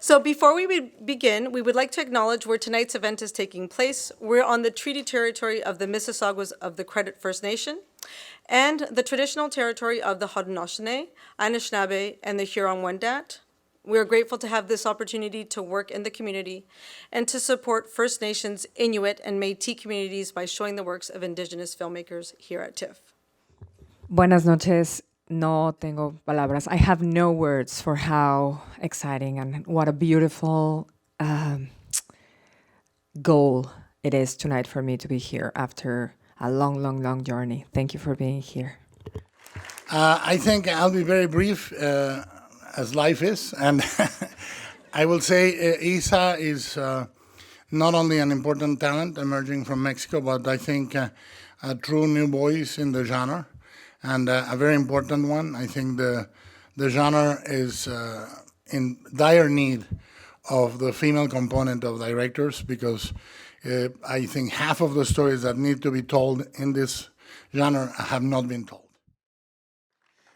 So before we begin, we would like to acknowledge where tonight's event is taking place. We're on the treaty territory of the Mississaugas of the Credit First Nation and the traditional territory of the Haudenosaunee, Anishinaabe, and the Huron-Wendat. We are grateful to have this opportunity to work in the community and to support First Nations, Inuit, and Métis communities by showing the works of Indigenous filmmakers here at TIFF. Buenas noches. No tengo palabras. I have no words for how exciting and what a beautiful goal it is tonight for me to be here after a long, long, long journey. Thank you for being here. I think I'll be very brief, as life is, and I will say Issa is not only an important talent emerging from Mexico, but I think a true new voice in the genre, and a very important one. I think the genre is in dire need of the female component of directors, because I think half of the stories that need to be told in this genre have not been told.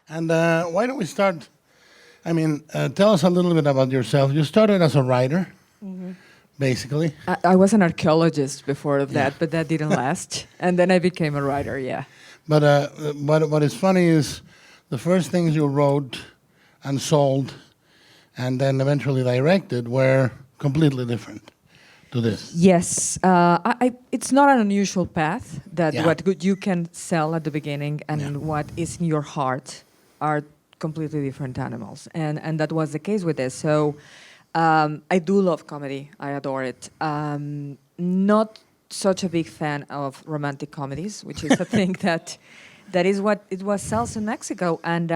And why don't we start? I mean, tell us a little bit about yourself. You started as a writer, basically. I was an archaeologist before that, but that didn't last. And then I became a writer, yeah. But what is funny is the first things you wrote and sold and then eventually directed were completely different to this. Yes. It's not an unusual path that what you can sell at the beginning and what is in your heart are completely different animals. And that was the case with this. So I do love comedy. I adore it. Not such a big fan of romantic comedies, which is a thing that is what it was sells in Mexico. And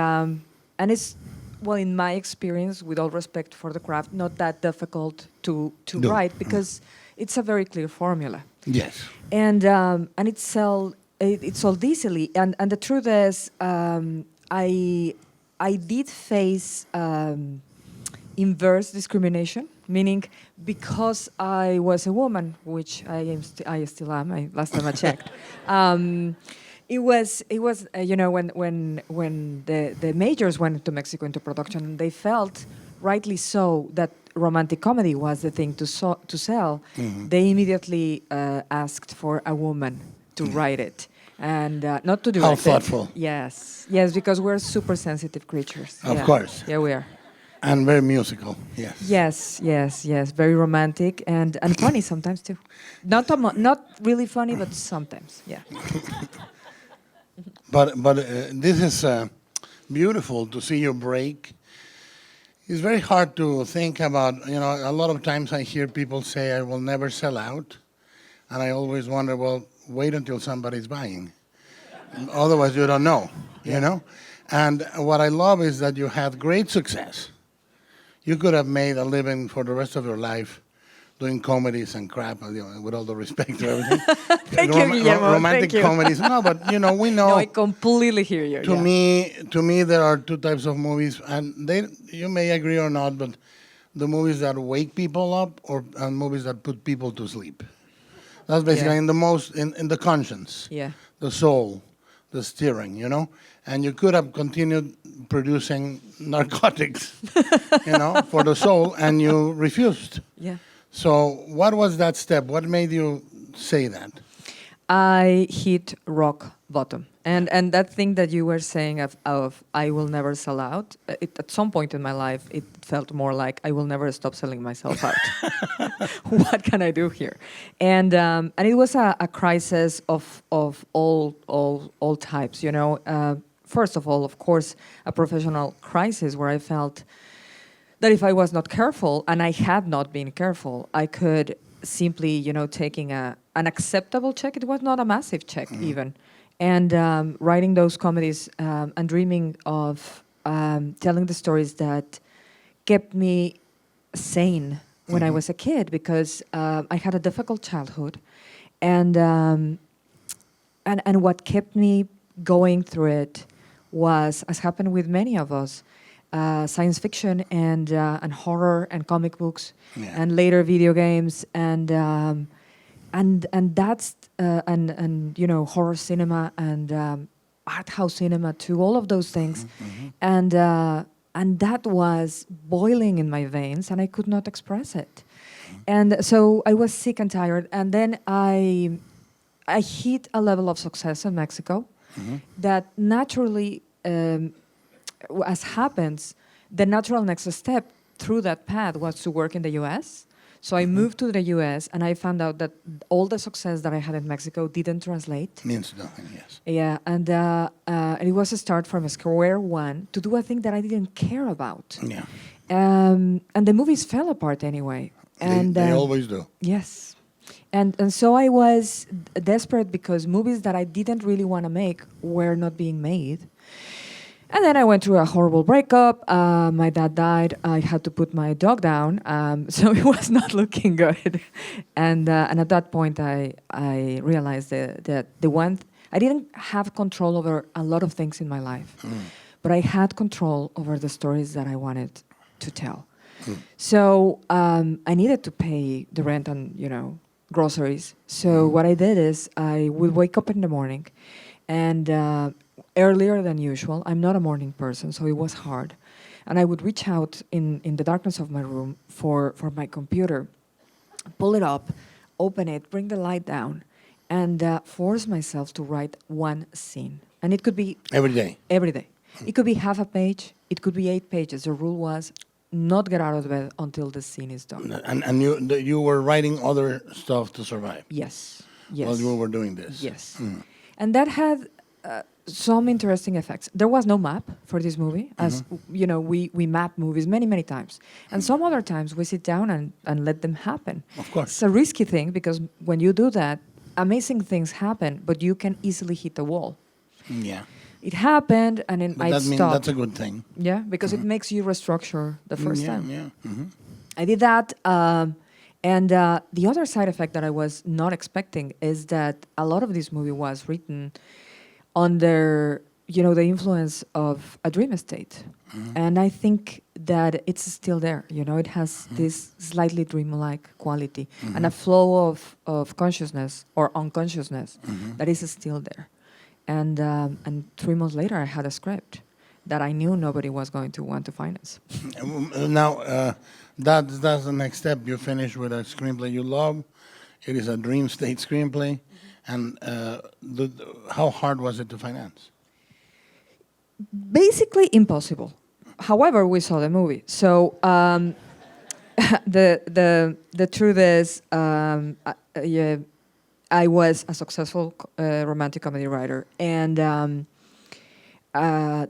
it's, well, in my experience, with all respect for the craft, not that difficult to write, because it's a very clear formula. Yes. And it sold easily. And the truth is, I did face inverse discrimination, meaning because I was a woman, which I still am. Last time I checked, it was when the majors went to Mexico into production, they felt, rightly so, that romantic comedy was the thing to sell. Mm-hmm. They immediately asked for a woman to write it. And not to do it. How thoughtful. Yes, because we're super sensitive creatures. Of course. Yeah, we are. And very musical, yes. Yes. Very romantic and funny sometimes too. Not really funny, but sometimes, yeah. But this is beautiful to see you break. It's very hard to think about, a lot of times I hear people say, I will never sell out. And I always wonder, well, wait until somebody's buying. Otherwise, you don't know, you know? And what I love is that you had great success. You could have made a living for the rest of your life doing comedies and crap, with all the respect to everything. Thank you, Guillermo. Romantic Thank you. comedies. No, but, we know. No, I completely hear you. To me, there are two types of movies, and you may agree or not, but the movies that wake people up and movies that put people to sleep. That's basically in the conscience, the soul, the steering, And you could have continued producing narcotics, for the soul, and you refused. Yeah. So what was that step? What made you say that? I hit rock bottom. And that thing that you were saying of I will never sell out, at some point in my life, it felt more like I will never stop selling myself out. What can I do here? And it was a crisis of all types, First of all, of course, a professional crisis where I felt that if I was not careful, and I had not been careful, I could simply, taking an acceptable check. It was not a massive check even. And writing those comedies and dreaming of telling the stories that kept me sane when I was a kid, because I had a difficult childhood, and what kept me going through it was, as happened with many of us, science fiction and horror and comic books, and later video games and that's horror cinema and art house cinema too, all of those things. And and that was boiling in my veins, and I could not express it. And so I was sick and tired, and then I hit a level of success in Mexico that naturally, as happens, the natural next step through that path was to work in the U.S. So I moved to the U.S. and I found out that all the success that I had in Mexico didn't translate. Means nothing, yes. Yeah, and it was a start from square one to do a thing that I didn't care about. Yeah. And the movies fell apart anyway. And They always do. yes. And so I was desperate because movies that I didn't really want to make were not being made. And then I went through a horrible breakup. My dad died. I had to put my dog down, so it was not looking good. And at that point, I realized that I didn't have control over a lot of things in my life, but I had control over the stories that I wanted to tell. So I needed to pay the rent and groceries. So what I did is I would wake up in the morning, and earlier than usual. I'm not a morning person, so it was hard. And I would reach out in the darkness of my room for my computer, pull it up, open it, bring the light down, and force myself to write one scene. And it could be... Every day? Every day. It could be half a page. It could be 8 pages. The rule was not get out of bed until the scene is done. And you were writing other stuff to survive? Yes. While you were doing this? Yes. And that had... some interesting effects. There was no map for this movie, as we map movies many times, and some other times we sit down and let them happen. Of course, it's a risky thing because when you do that, amazing things happen, but you can easily hit the wall. Yeah, it happened, and then I stopped. That's a good thing. Yeah, because it makes you restructure the first time. Yeah. I did that. And the other side effect that I was not expecting is that a lot of this movie was written under, the influence of a dream state. And I think that it's still there. It has this slightly dreamlike quality and a flow of consciousness or unconsciousness that is still there. And 3 months later, I had a script that I knew nobody was going to want to finance. Now, that's the next step. You finish with a screenplay you love. It is a dream state screenplay. And how hard was it to finance? Basically impossible. However, we saw the movie. So the truth is, I was a successful romantic comedy writer, and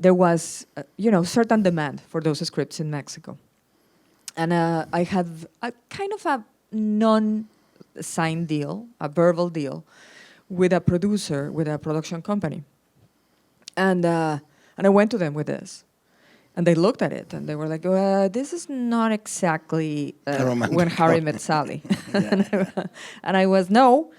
there was certain demand for those scripts in Mexico, and I had a kind of a non-signed deal, a verbal deal, with a producer, with a production company. And I went to them with this. And they looked at it and they were like, this is not exactly When Harry Met Sally. And I was, no,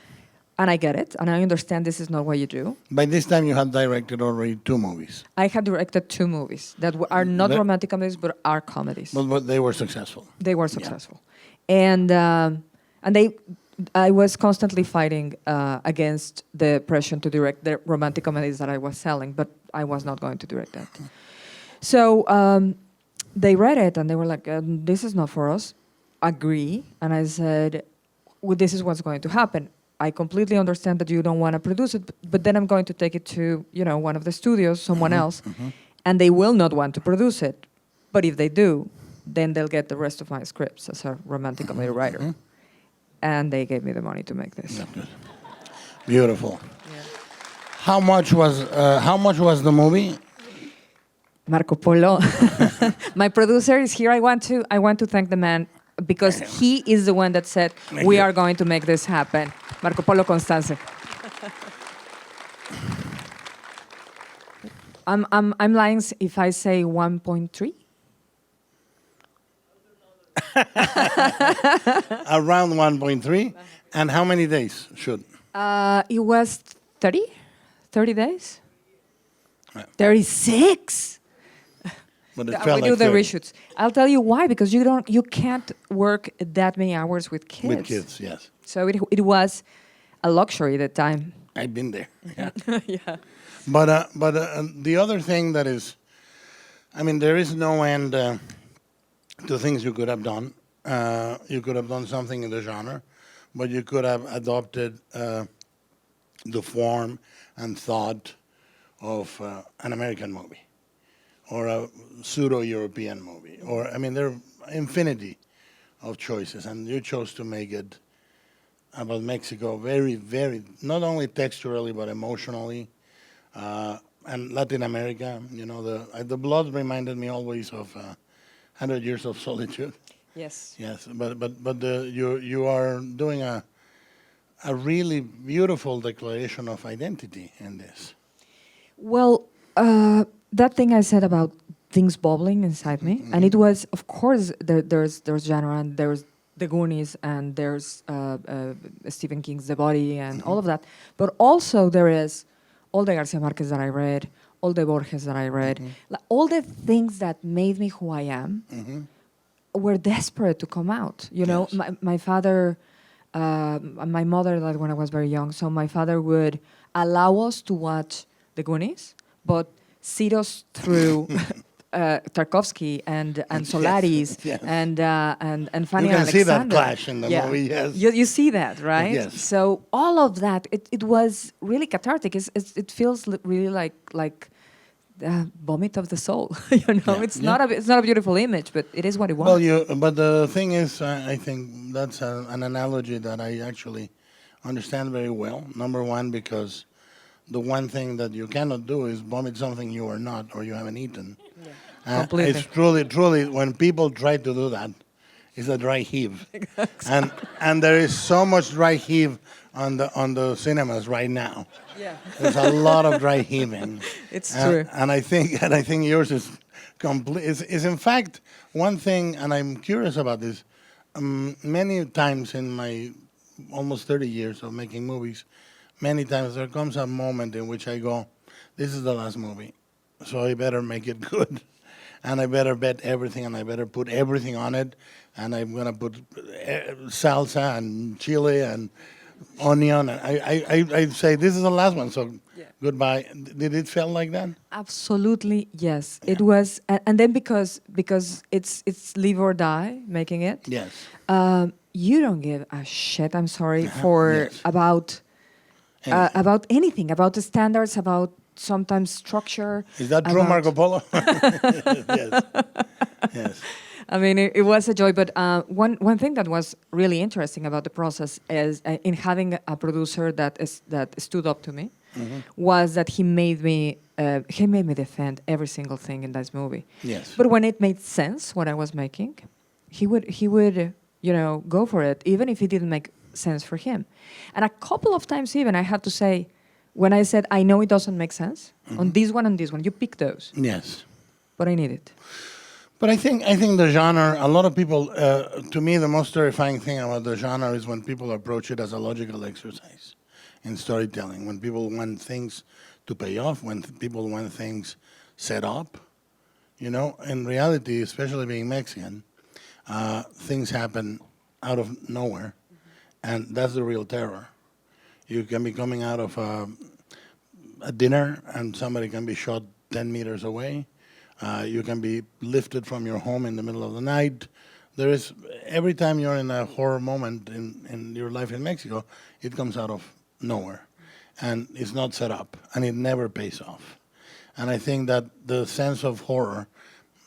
and I get it, and I understand this is not what you do. By this time you had directed already 2 movies. I had directed 2 movies that are not romantic comedies, but are comedies. But they were successful. They were successful. Yeah. And I was constantly fighting against the pressure to direct the romantic comedies that I was selling, but I was not going to direct that. So they read it and they were like, this is not for us. Agree. And I said, well, this is what's going to happen. I completely understand that you don't want to produce it, but then I'm going to take it to one of the studios, someone else, and they will not want to produce it. But if they do, then they'll get the rest of my scripts as a romantic comedy writer. And they gave me the money to make this. Yeah. Beautiful. Yeah. How much was the movie? Marco Polo. My producer is here. I want to thank the man because he is the one that said we are going to make this happen. Marco Polo Constance. I'm lying if I say 1.3. Around 1.3. And how many days shoot? It was 30 days. 36. But it felt we do the reshoots. I'll tell you why, because you can't work that many hours with kids. With kids, yes. So it was a luxury at the time. I've been there. Yeah. Yeah. But the other thing that is I mean, there is no end to things you could have done. You could have done something in the genre, but you could have adopted the form and thought of an American movie or a pseudo-European movie. Or, I mean, there are infinity of choices, and you chose to make it about Mexico very, very, not only texturally, but emotionally. And Latin America, you know, the blood reminded me always of 100 Years of Solitude. Yes. Yes, but you are doing a really beautiful declaration of identity in this. Well, that thing I said about things bubbling inside me, and it was, of course, there's genre, and there's The Goonies, and there's Stephen King's The Body, and all of that. But also there is all the Garcia Marquez that I read, all the Borges that I read, like, all the things that made me who I am were desperate to come out. You know, Yes. my father, my mother died when I was very young, so my father would allow us to watch The Goonies, but sit us through Tarkovsky and Solaris yes. and Fanny You can see that Alexander. clash in the movie, yes. You see that, right? Yes. So all of that, it was really cathartic. It feels really like vomit of the soul. You know, Yeah. it's Yeah. not a beautiful image, but it is what it was. Well, but the thing is, I think that's an analogy that I actually understand very well. Number one, because the one thing that you cannot do is vomit something you are not or you haven't eaten. Completely. It's truly, when people try to do that, it's a dry heave. And there is so much dry heave on the cinemas right now. Yeah. There's a lot of dry heaving. It's true. And I think yours is complete. Is in fact one thing, and I'm curious about this. Many times in my almost 30 years of making movies, many times there comes a moment in which I go, "This is the last movie, so I better make it good, and I better bet everything, and I better put everything on it, and I'm gonna put salsa and chili and onion." And I say this is the last one, so goodbye. Did it feel like that? Absolutely, yes. It was, and then because it's live or die making it. Yes. You don't give a shit. I'm sorry for Yes. about Anything. about anything, about the standards, about sometimes structure. Is that true, about- Marco Polo? Yes. Yes. I mean, it was a joy. But one thing that was really interesting about the process is in having a producer that stood up to me was that he made me defend every single thing in this movie. Yes. But when it made sense, what I was making, he would go for it, even if it didn't make sense for him. And a couple of times even I had to say, when I said, I know it doesn't make sense, on this one and this one, you pick those, Yes. but I need it. But I think the genre, a lot of people, to me, the most terrifying thing about the genre is when people approach it as a logical exercise in storytelling, when people want things to pay off, when people want things set up. You know, in reality, especially being Mexican, things happen out of nowhere, and that's the real terror. You can be coming out of a dinner, and somebody can be shot 10 meters away. You can be lifted from your home in the middle of the night. There is, every time you're in a horror moment in your life in Mexico, it comes out of nowhere. And it's not set up, and it never pays off. And I think that the sense of horror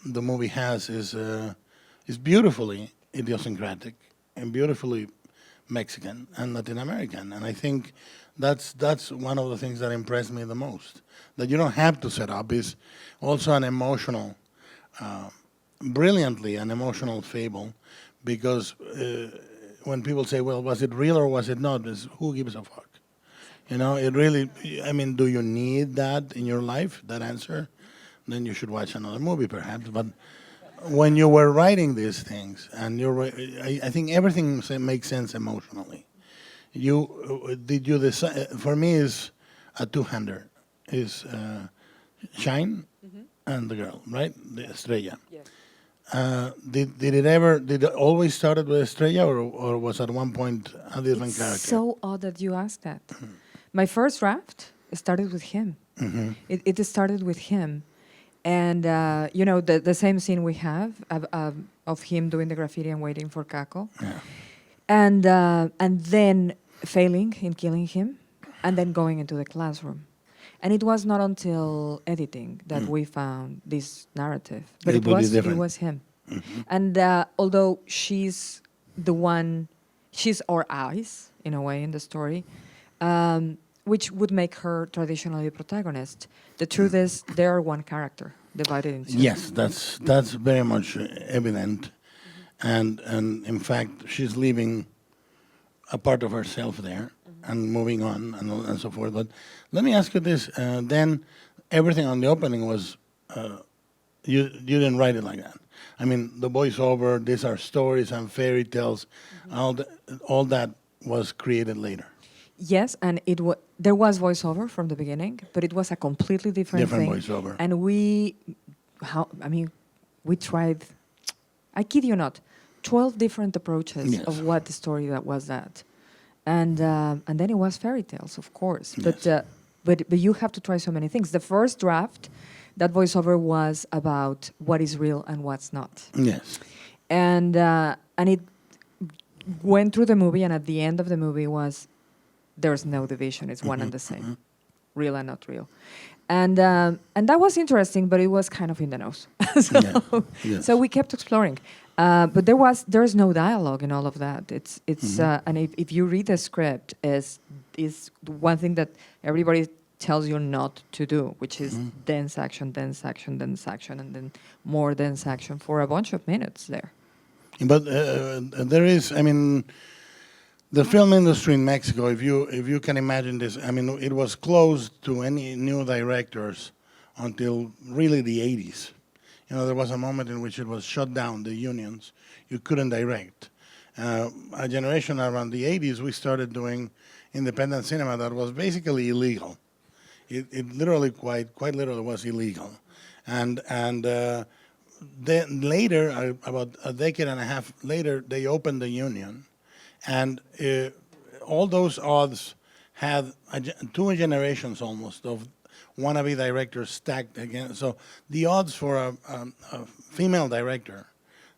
the movie has is beautifully idiosyncratic and beautifully Mexican and Latin American. And I think that's one of the things that impressed me the most. That you don't have to set up is also an emotional, brilliantly an emotional fable, because when people say, well, was it real or was it not, is who gives a fuck? You know, it really, I mean, do you need that in your life, that answer? Then you should watch another movie perhaps. But when you were writing these things, and I think everything makes sense emotionally. Did you decide, for me is a two-hander, is Shine and the girl, right? The Estrella. Yes. Did it always started with Estrella, or was at one point a different character? It's so odd that you asked that. My first draft started with him. It started with him. And the same scene we have of him doing the graffiti and waiting for Kako, and then failing in killing him, and then going into the classroom. And it was not until editing that we found this narrative, but it was him. Mm-hmm. And although she's our eyes in a way in the story, which would make her traditionally the protagonist. The truth is, they are one character divided into. Yes, that's very much evident, and in fact, she's leaving a part of herself there and moving on and so forth. But let me ask you this: then everything on the opening was you didn't write it like that. I mean, the voiceover, these are stories and fairy tales, all that was created later. Yes, and there was voiceover from the beginning, but it was a completely different thing. Voiceover. And we tried, I kid you not, 12 different approaches of what the story that was that. And then it was fairy tales, of course. Yes. But you have to try so many things. The first draft, that voiceover was about what is real and what's not. Yes. And it went through the movie, and at the end of the movie was, there's no division. It's one and the same, real and not real. And that was interesting, but it was kind of in the nose. So we kept exploring. But there's no dialogue in all of that. It's and if you read the script, is one thing that everybody tells you not to do, which is dense action, and then more dense action for a bunch of minutes there. But there is, I mean, the film industry in Mexico, if you can imagine this, I mean, it was closed to any new directors until really the 80s. You know, there was a moment in which it was shut down, the unions. You couldn't direct. A generation around the 80s, we started doing independent cinema that was basically illegal. It literally, quite literally, was illegal. And then later, about a decade and a half later, they opened the union. And all those odds had two generations almost of wannabe directors stacked against. So the odds for a female director,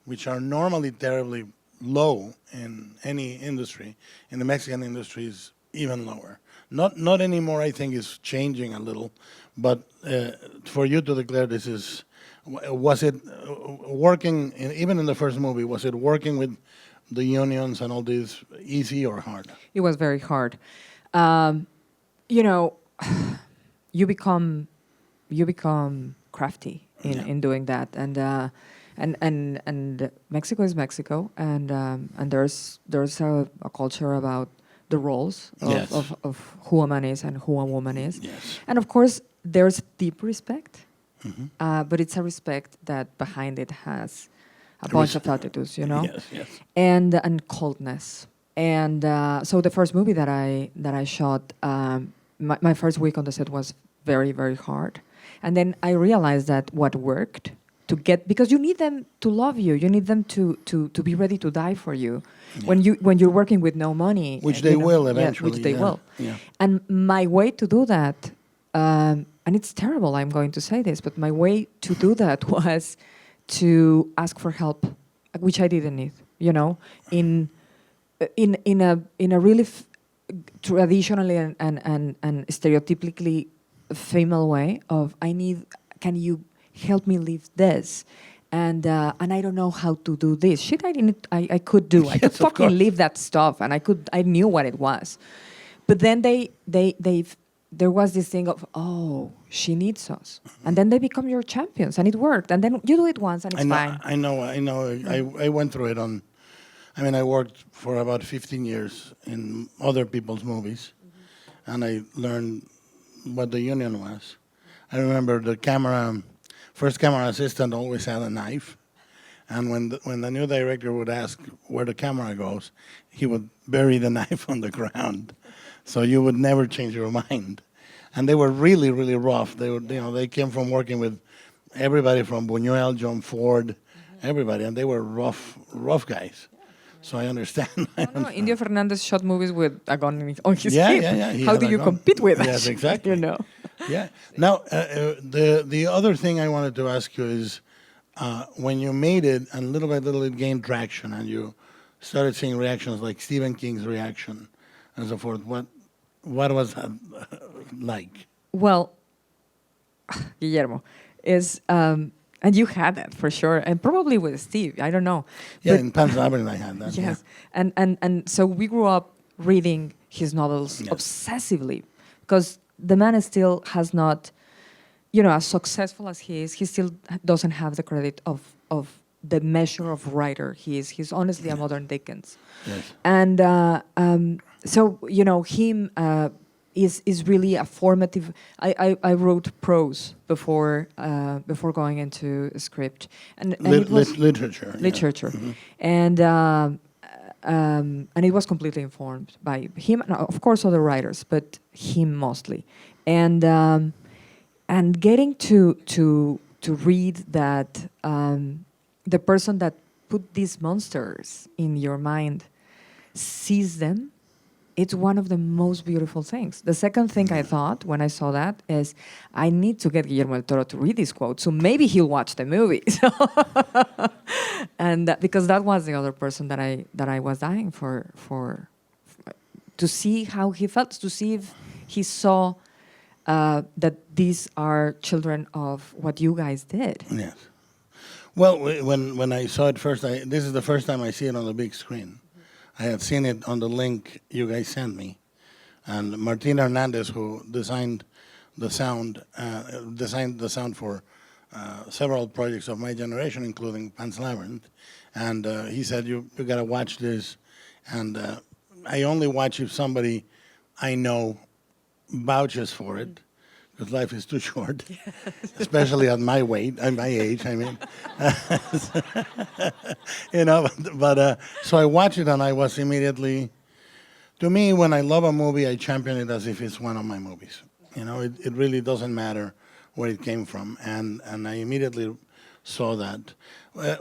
which are normally terribly low in any industry, in the Mexican industry is even lower. Not anymore, I think, is changing a little. But for you to declare this is, was it working, even in the first movie, was it working with the unions and all this easy or hard? It was very hard. You know, you become crafty in doing that, and Mexico is Mexico, and there's a culture about the roles of who a man is and who a woman is, and of course there's deep respect, but it's a respect that behind it has a bunch of attitudes, you know, and coldness. And so the first movie that I shot, my first week on the set was very, very hard. And then I realized that what worked to get, because you need them to love you, you need them to be ready to die for you when you're working with no money. Which they will eventually. Which they will. Yeah. And my way to do that, and it's terrible, I'm going to say this, but my way to do that was to ask for help, which I didn't need, you know, in a really traditionally and stereotypically female way of can you help me live this, and I don't know how to do this shit. I could do. I could fucking live that stuff, and I knew what it was, but then there was this thing of, oh, she needs us. And then they become your champions, and it worked. And then you do it once, and it's fine. I know. I went through it I worked for about 15 years in other people's movies, and I learned what the union was. I remember the first camera assistant always had a knife, and when the new director would ask where the camera goes, he would bury the knife on the ground. So you would never change your mind. And they were really, really rough. They came from working with everybody from Buñuel, John Ford, everybody, and they were rough guys. So I understand. No, Indio Fernandez shot movies with a gun on his hip. Yeah. How do you compete with that? Yes, exactly. You know. Yeah. Now, the other thing I wanted to ask you is, when you made it, and little by little it gained traction, and you started seeing reactions like Stephen King's reaction, and so forth. What was that like? Well, Guillermo is, and you had that for sure, and probably with Steve. I don't know. Yeah, But- in Pan's Labyrinth I had that. Yes, and so we grew up reading his novels Yes. obsessively, because the man still has not, as successful as he is, he still doesn't have the credit of the measure of writer he is. He's honestly a modern Dickens. Yes. And so him is really a formative. I wrote prose before going into a script, and it was Literature. yeah. literature, and it was completely informed by him, and of course other writers, but him mostly, and getting to read that the person that put these monsters in your mind sees them. It's one of the most beautiful things. The second thing I thought when I saw that is, I need to get Guillermo del Toro to read this quote, so maybe he'll watch the movie. And because that was the other person that I was dying for to see how he felt, to see if he saw that these are children of what you guys did. Yes. Well, when I saw it first, this is the first time I see it on the big screen. I had seen it on the link you guys sent me, and Martina Hernandez, who designed the sound for several projects of my generation, including Pan's Labyrinth, and he said, you got to watch this, and I only watch if somebody I know vouches for it, because life is too short, especially at my weight, at my age, I mean. But so I watched it, and I was immediately, to me, when I love a movie, I champion it as if it's one of my movies. It really doesn't matter where it came from, and I immediately saw that.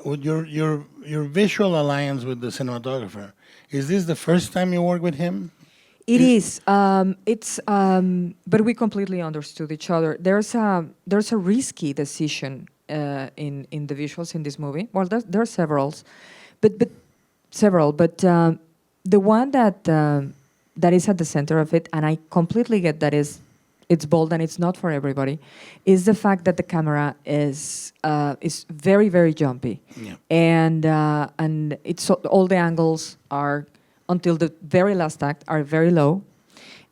With your visual alliance with the cinematographer, is this the first time you work with him? It is. But we completely understood each other. There's a risky decision in the visuals in this movie. Well, there are several, but the one that is at the center of it, and I completely get that it's bold and it's not for everybody, is the fact that the camera is very, very jumpy, Yeah. and it's all the angles are, until the very last act, are very low,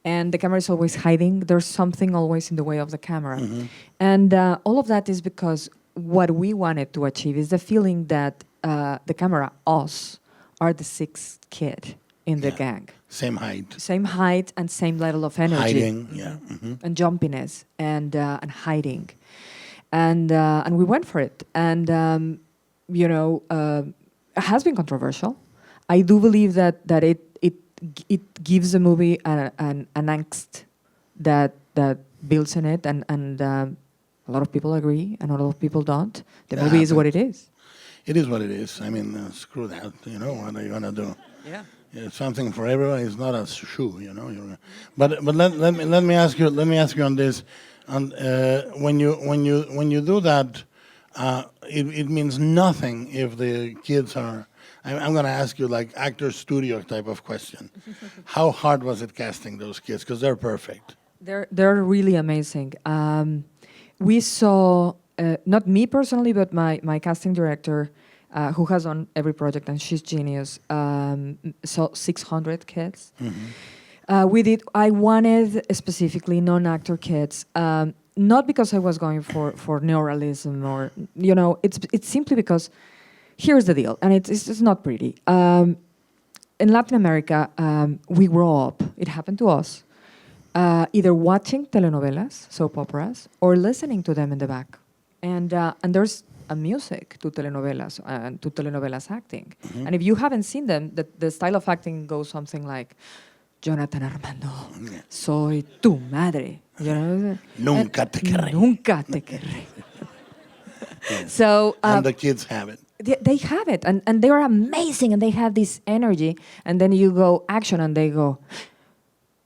and the camera is always hiding. There's something always in the way of the camera. Mm-hmm. And all of that is because what we wanted to achieve is the feeling that the camera, us, are the sixth kid in the Yeah. gang. Same height. Same height and same level of energy. Hiding, yeah. Mm-hmm. And jumpiness and hiding. And we went for it. And, it has been controversial. I do believe that it gives the movie an angst that builds in it, and a lot of people agree and a lot of people don't. The That movie is what it happens. is. It is what it is. I mean, screw that. What are you gonna do? Yeah. It's something for everyone. It's not a shoe. But let me ask you. Let me ask you on this. When you do that, it means nothing if the kids are. I'm going to ask you like actor studio type of question. How hard was it casting those kids? Because they're perfect. They're really amazing. We saw, not me personally, but my casting director, who has done every project, and she's genius, saw 600 kids. Mm-hmm. I wanted specifically non-actor kids, not because I was going for neorealism or, it's simply because here's the deal, and it's not pretty. In Latin America, we grow up, it happened to us, either watching telenovelas, soap operas, or listening to them in the back. And there's a music to telenovelas and to telenovelas acting. Mm-hmm. And if you haven't seen them, the style of acting goes something like, Jonathan Armando, soy tu madre. Nunca te querré. Nunca te querré. Yes. So, and the kids have it. they have it, and they are amazing, and they have this energy, and then you go action, and they go,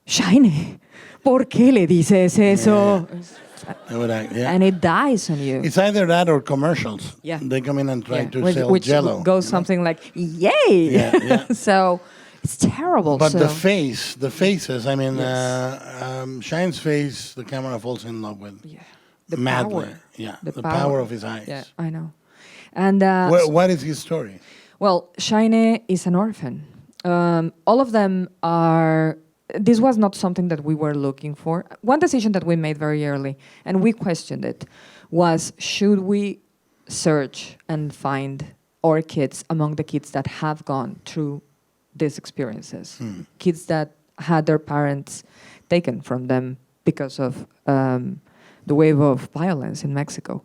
shiny. ¿Por qué le dices eso? Yeah. And it dies on you. It's either that or commercials. Yeah. They come in and try to which, sell which Jello. goes something like, yay! Yeah, yeah. So it's terrible. But so. the faces, I mean, Yes. Shine's face, the camera falls in love with. Yeah. The Madly. power. Yeah, The power of his eyes. Yeah, I know. And What is his story? well, Shine is an orphan. All of them are. This was not something that we were looking for. One decision that we made very early, and we questioned it, was should we search and find our kids among the kids that have gone through these experiences, kids that had their parents taken from them because of the wave of violence in Mexico.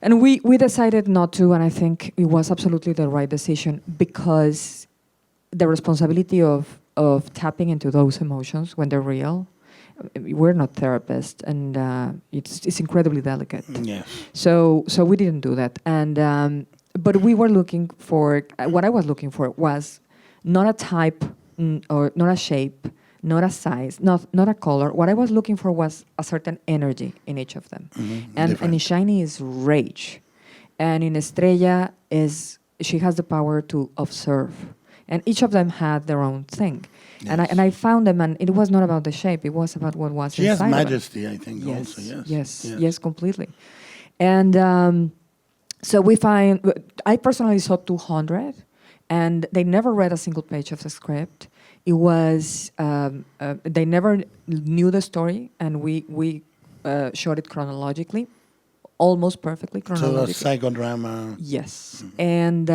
And we decided not to, and I think it was absolutely the right decision, because the responsibility of tapping into those emotions when they're real, we're not therapists, and it's incredibly delicate. Yes. So we didn't do that. And but we were looking for, what I was looking for was not a type or not a shape, not a size, not a color. What I was looking for was a certain energy in each of them. And in Shiny is rage. And in Estrella she has the power to observe. And each of them had their own thing. Yes. And I found them, and it was not about the shape, it was about what was She has inside of them. majesty, I think, Yes, also. yes, completely. And so we find, I personally saw 200, and they never read a single page of the script. It was, they never knew the story, and we shot it chronologically, almost perfectly So chronologically. a psychodrama. Yes, and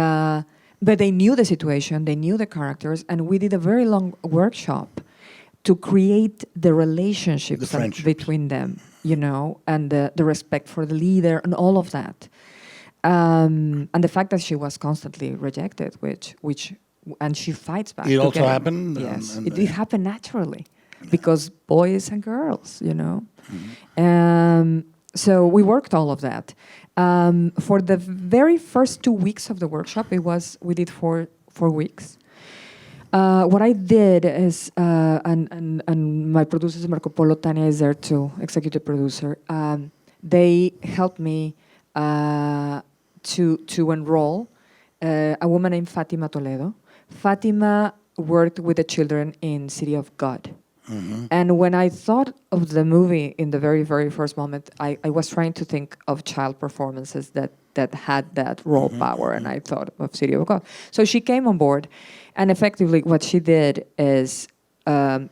but they knew the situation, they knew the characters, and we did a very long workshop to create the relationships between them, and the respect for the leader and all of that. And the fact that she was constantly rejected, which and she fights back. It also happened? Yes, it happened naturally, because boys and girls, So we worked all of that. For the very first 2 weeks of the workshop, we did 4 weeks. What I did is, and my producer Marco Polo, Tania is there too, executive producer. They helped me to enroll a woman named Fatima Toledo. Fatima worked with the children in City of God. And when I thought of the movie in the very, very first moment, I was trying to think of child performances that had that raw power, and I thought of City of God. So she came on board, and effectively what she did is,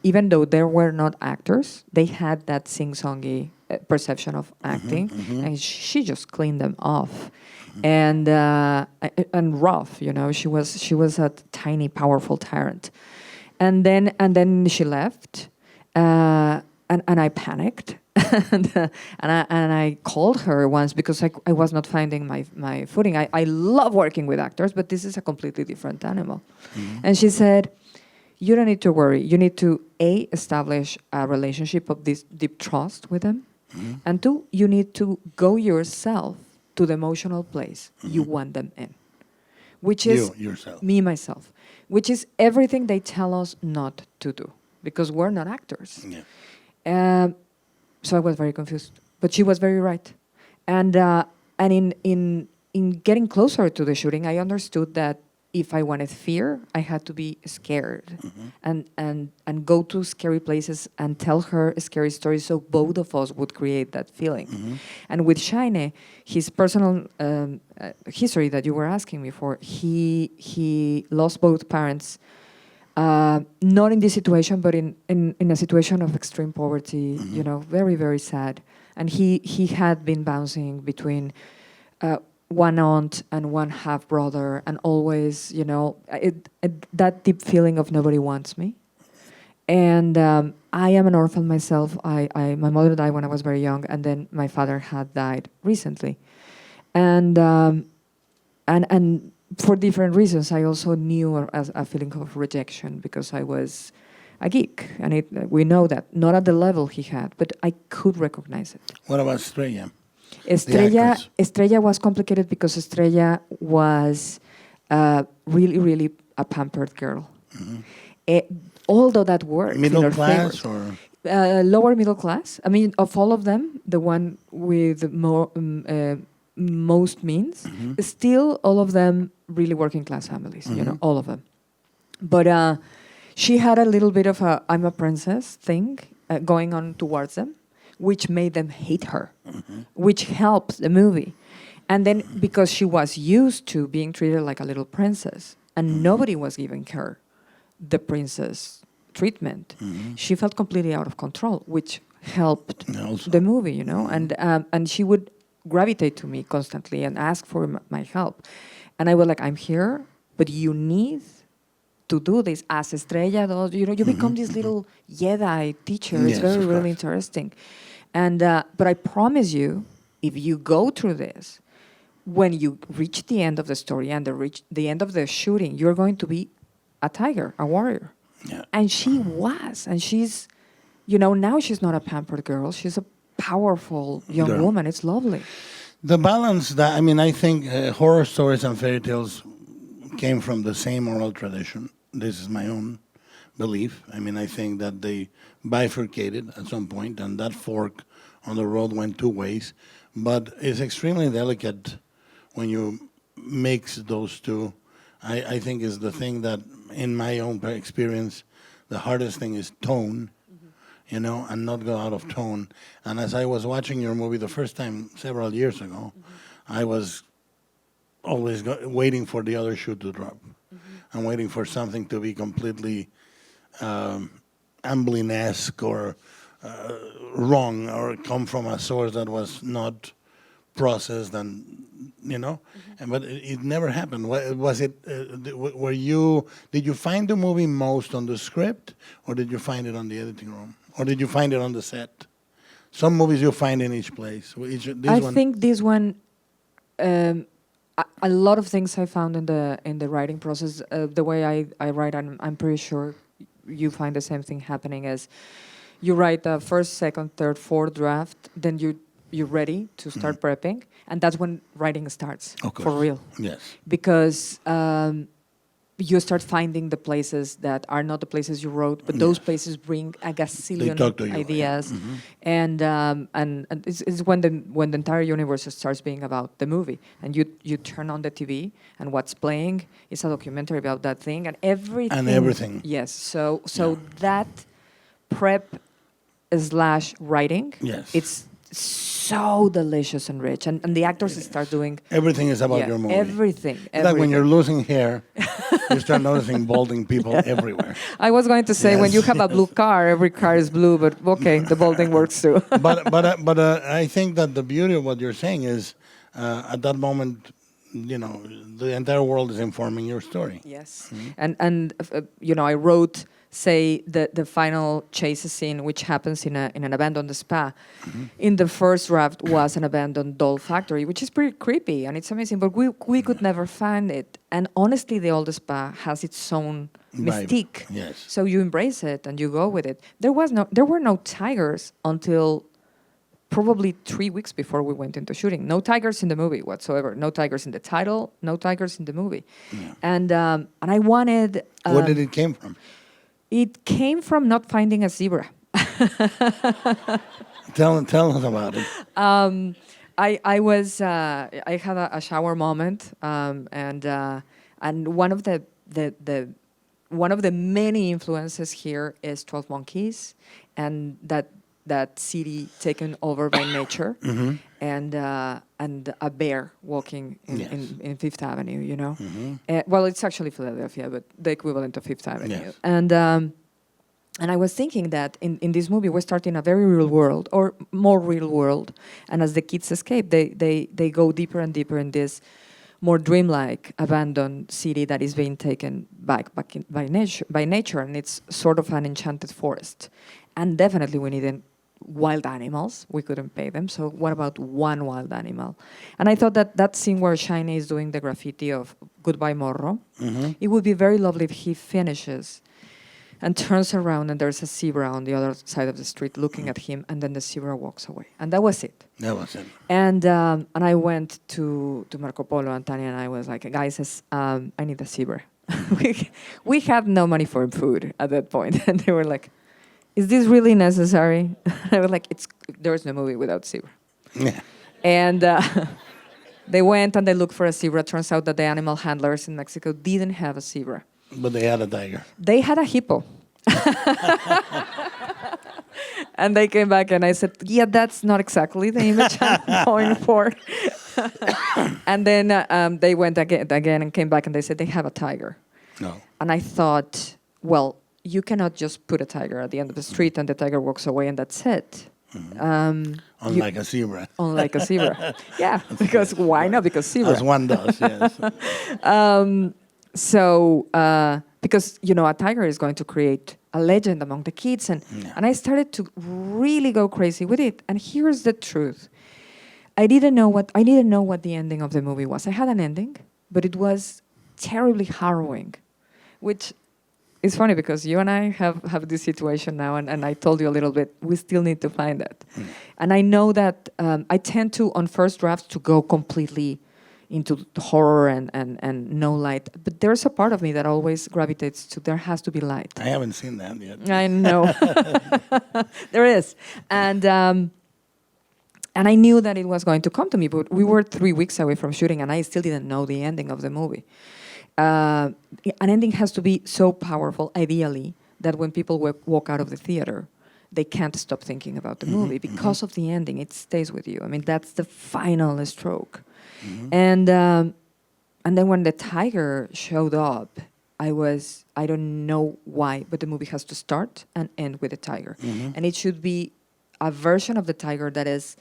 even though there were not actors, they had that sing-songy perception of acting, and she just cleaned them off. And rough, she was a tiny, powerful tyrant. And then she left, and I panicked, and I called her once because I was not finding my footing. I love working with actors, but this is a completely different animal. And she said, "You don't need to worry. You need to establish a relationship of this deep trust with them, and 2, you need to go yourself to the emotional place you want them in, which is yourself. Me myself." Which is everything they tell us not to do, because we're not actors. Yeah. So I was very confused, but she was very right. And in getting closer to the shooting, I understood that if I wanted fear, I had to be scared and go to scary places and tell her scary stories, so both of us would create that feeling. And with Shine, his personal history that you were asking me for, he lost both parents, not in this situation, but in a situation of extreme poverty, very, very sad. And he had been bouncing between one aunt and one half brother, and always, that deep feeling of nobody wants me. And I am an orphan myself. My mother died when I was very young, and then my father had died recently. And for different reasons, I also knew a feeling of rejection, because I was a geek, and we know that, not at the level he had, but I could recognize it. What about Estrella? Estrella was complicated because Estrella was really, really a pampered girl. Eh, Although that works in Middle our class favor. or Lower middle class. I mean, of all of them, the one with more most means, still all of them really working class families. You know, all of them. But she had a little bit of a "I'm a princess" thing going on towards them, which made them hate her, which helped the movie. And then because she was used to being treated like a little princess, and nobody was giving her the princess treatment, she felt completely out of control, which helped Also. the movie, you know. And she would gravitate to me constantly and ask for my help, and I was like, I'm here, but you need to do this as Estrella does. You know, you become this little Jedi teacher. It's Yes, very, of really course. interesting. And but I promise you, if you go through this, when you reach the end of the story and the end of the shooting, you're going to be a tiger, a warrior. Yeah. And she was, and she's, you know, now she's not a pampered girl. She's a powerful young Girl. woman. It's lovely. The balance that, I mean, I think horror stories and fairy tales came from the same oral tradition. This is my own belief. I mean, I think that they bifurcated at some point, and that fork on the road went two ways. But it's extremely delicate when you mix those two. I think is the thing that, in my own experience, the hardest thing is tone, you know, and not go out of tone. And as I was watching your movie the first time several years ago, I was always waiting for the other shoe to drop. I'm waiting for something to be completely Amblin-esque or wrong, or come from a source that was not processed, and you know. But it never happened. Was it? Were you? Did you find the movie most on the script, or did you find it on the editing room, or did you find it on the set? Some movies you find in each place. I think this one, a lot of things I found in the writing process. The way I write, I'm pretty sure you find the same thing happening. As you write the first, second, third, fourth draft, then you're ready to start prepping, and that's when writing starts for real. Yes. Because you start finding the places that are not the places you wrote, but those places bring a gazillion talk to you, ideas, and it's when the entire universe starts being about the movie, and you turn on the TV, and what's playing is a documentary about that thing, and everything. Yes. So that prep / writing. Yes. It's so delicious and rich, and the actors start doing Everything is about your movie. everything. Like when you're losing hair, you start noticing balding people everywhere. I was going to say, when you have a blue car, every car is blue, but okay, the balding works too. But I think that the beauty of what you're saying is, at that moment, you know, the entire world is informing your story. Yes, and you know, I wrote, say, the final chase scene, which happens in an abandoned spa. In the first draft was an abandoned doll factory, which is pretty creepy, and it's amazing, but we could never find it. And honestly, the old spa has its own Vibe. mystique. Yes. So you embrace it and you go with it. There were no tigers until probably 3 weeks before we went into shooting. No tigers in the movie whatsoever. No tigers in the title. No tigers in the movie. Yeah. And I wanted. Where did it came from? It came from not finding a zebra. Tell us about it. I was I had a shower moment, and one of the many influences here is 12 Monkeys, and that city taken over by nature, and a bear walking in Fifth Avenue. You know, well, it's actually Philadelphia, but the equivalent of Fifth Avenue. Yes. And I was thinking that in this movie we're starting a very real world, or more real world, and as the kids escape, they go deeper and deeper in this more dreamlike, abandoned city that is being taken back by nature, and it's sort of an enchanted forest. And definitely we needed wild animals. We couldn't pay them, so what about one wild animal? And I thought that scene where Shiny is doing the graffiti of "Goodbye Morro," it would be very lovely if he finishes and turns around and there's a zebra on the other side of the street looking at him, and then the zebra walks away. And that was it. That was it. And I went to Marco Polo and Tanya, and I was like, guys, I need a zebra. we had no money for food at that point. And they were like, is this really necessary? I was like, there's no movie without zebra. Yeah. And they went and they looked for a zebra. Turns out that the animal handlers in Mexico didn't have a zebra. But they had a tiger. They had a hippo. And they came back and I said, yeah, that's not exactly the image I'm going for. And then they went again and came back and they said they have a tiger. No. And I thought, well, you cannot just put a tiger at the end of the street and the tiger walks away and that's it. Unlike a zebra. Unlike a zebra. Yeah, because why not? Because zebra. As one does, yes. Because, a tiger is going to create a legend among the kids. And I started to really go crazy with it. And here's the truth. I didn't know what the ending of the movie was. I had an ending, but it was terribly harrowing, which is funny because you and I have this situation now, and I told you a little bit, we still need to find it. And I know that I tend to, on first drafts, to go completely into horror and no light. But there's a part of me that always gravitates to there has to be light. I haven't seen that yet. I know. There is. And I knew that it was going to come to me, but we were 3 weeks away from shooting, and I still didn't know the ending of the movie. An ending has to be so powerful, ideally, that when people walk out of the theater, they can't stop thinking about the movie because of the ending. It stays with you. I mean, that's the final stroke. And then when the tiger showed up, I don't know why, but the movie has to start and end with the tiger. And it should be a version of the tiger that is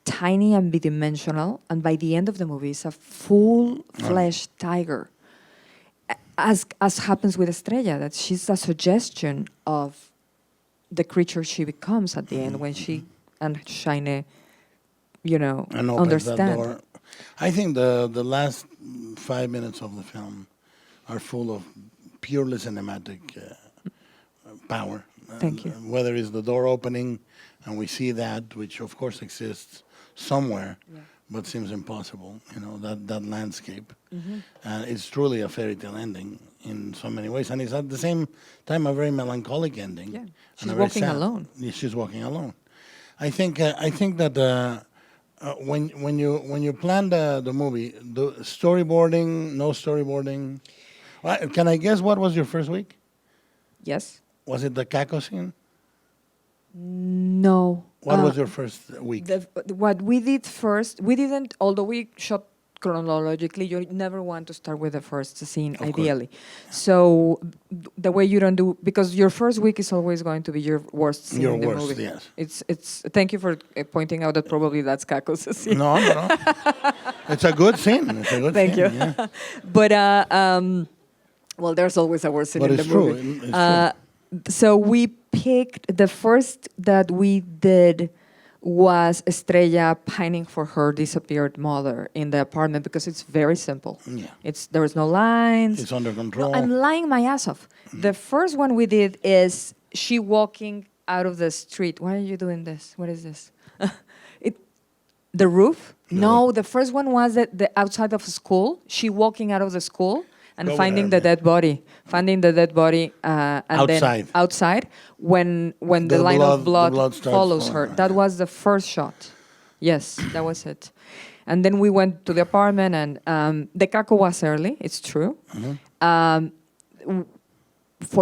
tiny and bidimensional, and by the end of the movie, it's a full-fleshed tiger. As happens with Estrella, that she's a suggestion of the creature she becomes at the end when she and Shine, And opens understand. that door. I think the last 5 minutes of the film are full of purely cinematic power. Thank you. Whether it's the door opening, and we see that, which of course exists somewhere, but seems impossible. That landscape. It's truly a fairy tale ending in so many ways, and it's at the same time a very melancholic ending. Yeah, and she's a very walking sad- alone. Yeah, she's walking alone. I think that when you plan the movie, the storyboarding, no storyboarding. Can I guess what was your first week? Yes? Was it the Caco scene? No. What was your first week? What we did first, we didn't, although we shot chronologically, you never want to start with the first scene, ideally. So the way you don't do, because your first week is always going to be your worst scene in the movie. Yes. It's. Thank you for pointing out that probably that's Caco's scene. No. It's a good scene. It's a good Thank scene. you. Yeah. But well, there's always a worst scene But in it's the true. movie. It's true. So we picked the first that we did was Estrella pining for her disappeared mother in the apartment because it's very simple. Yeah. There was no lines. It's under control. No, I'm lying my ass off. The first one we did is she walking out of the street. Why are you doing this? What is this? The roof? No, the first one was the outside of school. She walking out of the school and finding the dead body. Finding the dead body and Outside. then outside when the line of blood follows her. That was the first shot. Yes, that was it. And then we went to the apartment and the Caco was early, it's true. For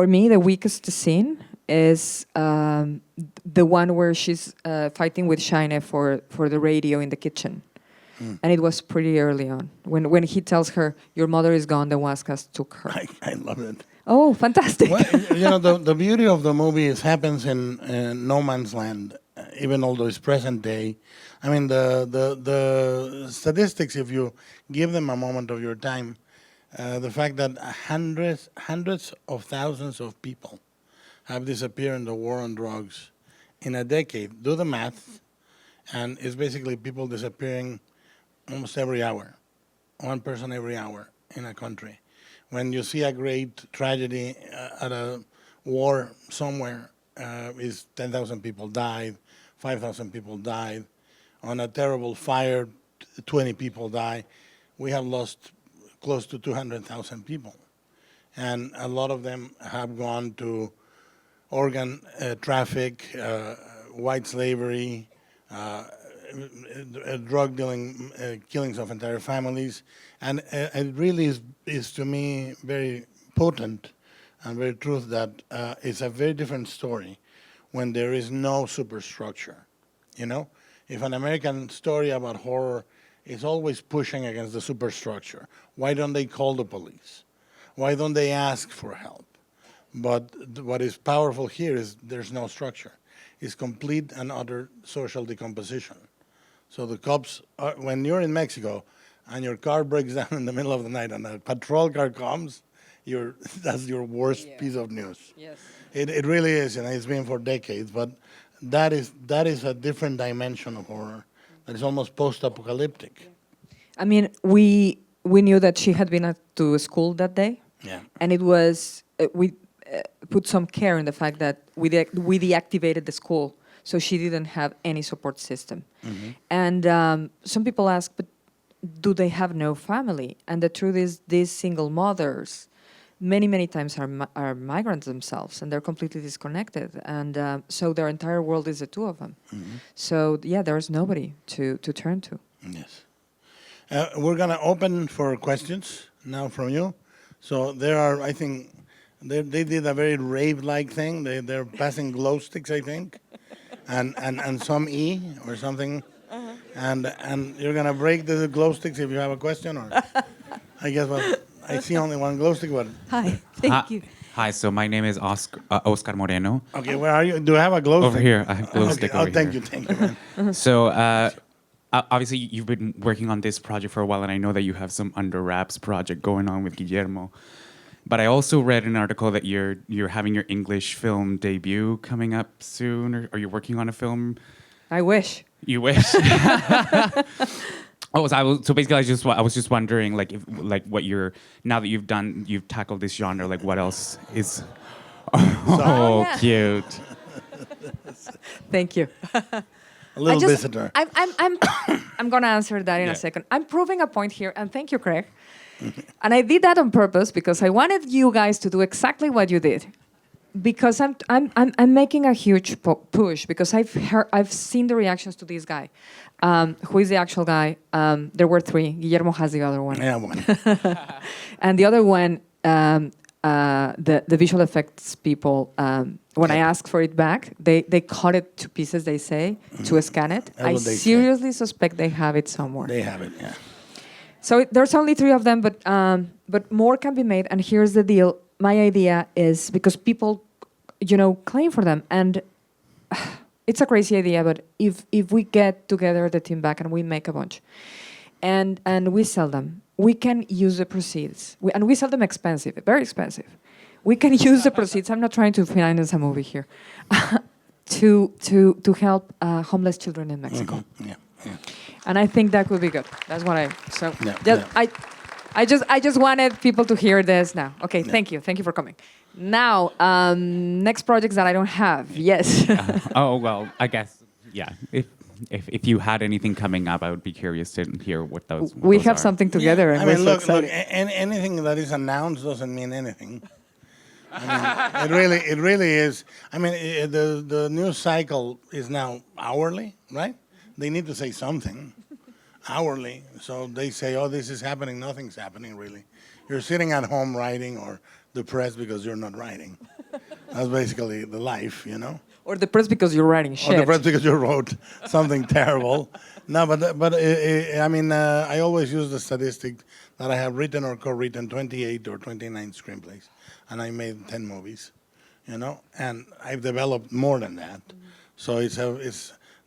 me, the weakest scene is the one where she's fighting with Shine for the radio in the kitchen. And it was pretty early on. When he tells her, your mother is gone, the Huascas took her. I love it. Oh, fantastic. Well, the beauty of the movie is happens in no man's land, even although it's present day. I mean, the statistics, if you give them a moment of your time, the fact that hundreds of thousands of people have disappeared in the war on drugs in a decade. Do the math, and it's basically people disappearing almost every hour, one person every hour in a country. When you see a great tragedy at a war somewhere, is 10,000 people died, 5,000 people died. On a terrible fire, 20 people die. We have lost close to 200,000 people. and a lot of them have gone to organ traffic, white slavery, drug dealing, killings of entire families, and it really is to me very potent and very truth that it's a very different story when there is no superstructure. You know, if an American story about horror is always pushing against the superstructure, why don't they call the police? Why don't they ask for help? But what is powerful here is there's no structure. It's complete and utter social decomposition. So the cops, when you're in Mexico and your car breaks down in the middle of the night and a patrol car comes, that's your worst piece of news. Yes. It really is, and it's been for decades. But that is a different dimension of horror. That is almost post-apocalyptic. I mean, we knew that she had been to school that day. Yeah. And it was, we put some care in the fact that we deactivated the school, so she didn't have any support system. Mm-hmm. And some people ask, but do they have no family? And the truth is, these single mothers, many times are migrants themselves, and they're completely disconnected. And so their entire world is the two of them. Mm-hmm. So yeah, there's nobody to turn to. Yes. We're going to open for questions now from you. So there are, I think, they did a very rave-like thing. They're passing glow sticks, I think, and some E or something. Uh-huh. And you're going to break the glow sticks if you have a question, or I guess I see only one glow stick. But Hi, thank you. Hi, so my name is Oscar Moreno. Okay, where are you? Do I have a glow stick? Over here, I have glow stick over thank here. you, man. So obviously you've been working on this project for a while, and I know that you have some under wraps project going on with Guillermo. But I also read an article that you're having your English film debut coming up soon, or are you working on a film? I wish. You wish. So basically, I was just wondering, what you're, now that you've tackled this genre, like what else is? Oh, yeah. Cute. Thank you. A little visitor. I'm going to answer that in a second. I'm proving a point here, and thank you, Craig. And I did that on purpose because I wanted you guys to do exactly what you did. Because I'm making a huge push because I've seen the reactions to this guy, who is the actual guy. There were three. Guillermo has the other one. Yeah, one. And the other one, the visual effects people, when I ask for it back, they cut it to pieces, they say, to scan it. I seriously suspect they have it somewhere. They have it, yeah. So there's only three of them, but more can be made. And here's the deal. My idea is, because people, claim for them, and it's a crazy idea, but if we get together the team back and we make a bunch, and we sell them, we can use the proceeds. And we sell them expensive, very expensive. We can use the proceeds. I'm not trying to finance a movie here. to help homeless children in Mexico. Mm-hmm. Yeah. And I think that would be good. That's what Yeah. I just wanted people to hear this now. Okay, thank you. Thank you for coming. Now, next projects that I don't have. Yes. Well, I guess, yeah. If you had anything coming up, I would be curious to hear what those. We have something together, and I mean, we're so look. excited. Anything that is announced doesn't mean anything. I mean, it really is. I mean, the news cycle is now hourly, right? They need to say something. Hourly, so they say, "Oh, this is happening." Nothing's happening really. You're sitting at home writing, or depressed because you're not writing. That's basically the life, Or depressed because you're writing shit. Or depressed because you wrote something terrible. No, but I mean, I always use the statistic that I have written or co-written 28 or 29 screenplays, and I made 10 movies, and I've developed more than that. So it's